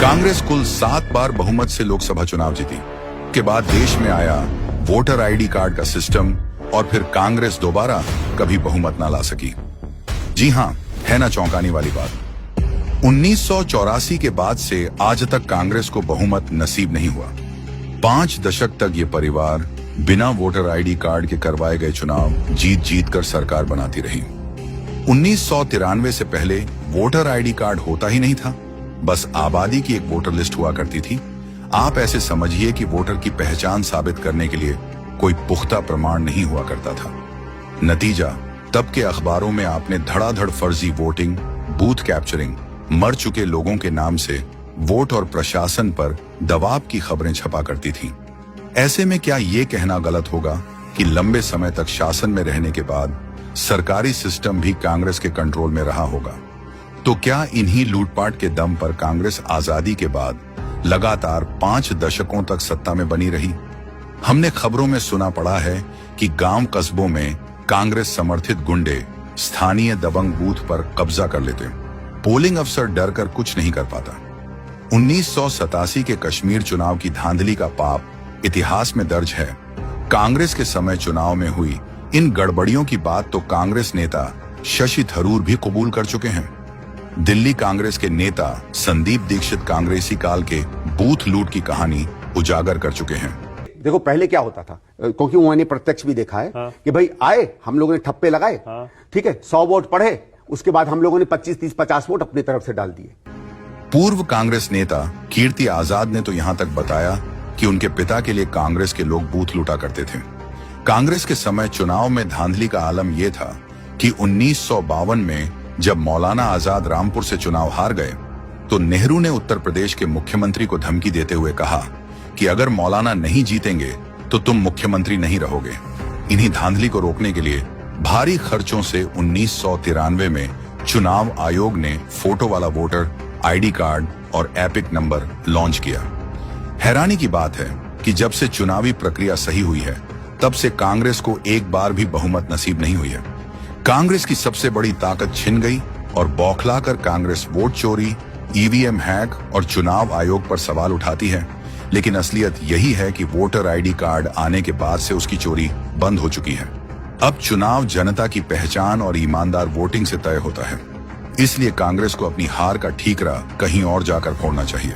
कांग्रेस कुल 7 बार बहुमत से लोकसभा चुनाव जीती के बाद देश में आया वोटर आईडी कार्ड का सिस्टम और फिर कांग्रेस दोबारा कभी बहुमत ना ला सकी। जी हां, है ना चौंकाने वाली बात। 1984 के बाद से आज तक कांग्रेस को बहुमत नसीब नहीं हुआ। 5 दशक तक ये परिवार बिना वोटर आईडी कार्ड के करवाए गए चुनाव जीत कर सरकार बनाती रही। 1993 से पहले वोटर आईडी कार्ड होता ही नहीं था, बस आबादी की एक वोटर लिस्ट हुआ करती थी। आप ऐसे समझिए कि वोटर की पहचान साबित करने के लिए कोई पुख्ता प्रमाण नहीं हुआ करता था। नतीजा, तब के अखबारों में आपने धड़ाधड़ फर्जी वोटिंग, बूथ कैप्चरिंग, मर चुके लोगों के नाम से वोट और प्रशासन पर दबाव की खबरें छपा करती थी। ऐसे में क्या ये कहना गलत होगा कि लंबे समय तक शासन में रहने के बाद सरकारी सिस्टम भी कांग्रेस के कंट्रोल में रहा होगा? तो क्या इन्हीं लूटपाट के दम पर कांग्रेस आजादी के बाद लगातार 5 दशकों तक सत्ता में बनी रही? हमने खबरों में सुना पड़ा है कि गांव कस्बों में कांग्रेस समर्थित गुंडे स्थानीय दबंग बूथ पर कब्जा कर लेते। पोलिंग अफसर डर कर कुछ नहीं कर पाता। 1987 के कश्मीर चुनाव की धांधली का पाप इतिहास में दर्ज है। कांग्रेस के समय चुनाव में हुई इन गड़बड़ियों की बात तो कांग्रेस नेता शशि थरूर भी कबूल कर चुके हैं। दिल्ली कांग्रेस के नेता संदीप दीक्षित कांग्रेसी काल के बूथ लूट की कहानी उजागर कर चुके हैं। देखो पहले क्या होता था, क्योंकि मैंने प्रत्यक्ष भी देखा है कि भाई आए, हम लोगों ने ठप्पे लगाए, ठीक है, 100 वोट पढ़े, उसके बाद हम लोगों ने 25, 30, 50 वोट अपनी तरफ से डाल दिए। पूर्व कांग्रेस नेता कीर्ति आजाद ने तो यहां तक बताया कि उनके पिता के लिए कांग्रेस के लोग बूथ लूटा करते थे। कांग्रेस के समय चुनाव में धांधली का आलम यह था कि 1952 में जब मौलाना आजाद रामपुर से चुनाव हार गए तो नेहरू ने उत्तर प्रदेश के मुख्यमंत्री को धमकी देते हुए कहा कि अगर मौलाना नहीं जीतेंगे तो तुम मुख्यमंत्री नहीं रहोगे। इन्हीं धांधली को रोकने के लिए भारी खर्चों से 1993 में चुनाव आयोग ने फोटो वाला वोटर आईडी कार्ड और एपिक नंबर लॉन्च किया। हैरानी की बात है कि जब से चुनावी प्रक्रिया सही हुई है तब से कांग्रेस को एक बार भी बहुमत नसीब नहीं हुई है। कांग्रेस की सबसे बड़ी ताकत छिन गई और बौखलाकर कांग्रेस वोट चोरी, ईवीएम हैक और चुनाव आयोग पर सवाल उठाती है, लेकिन असलियत यही है कि वोटर आईडी कार्ड आने के बाद से उसकी चोरी बंद हो चुकी है। अब चुनाव जनता की पहचान और ईमानदार वोटिंग से तय होता है, इसलिए कांग्रेस को अपनी हार का ठीकरा कहीं और जाकर फोड़ना चाहिए।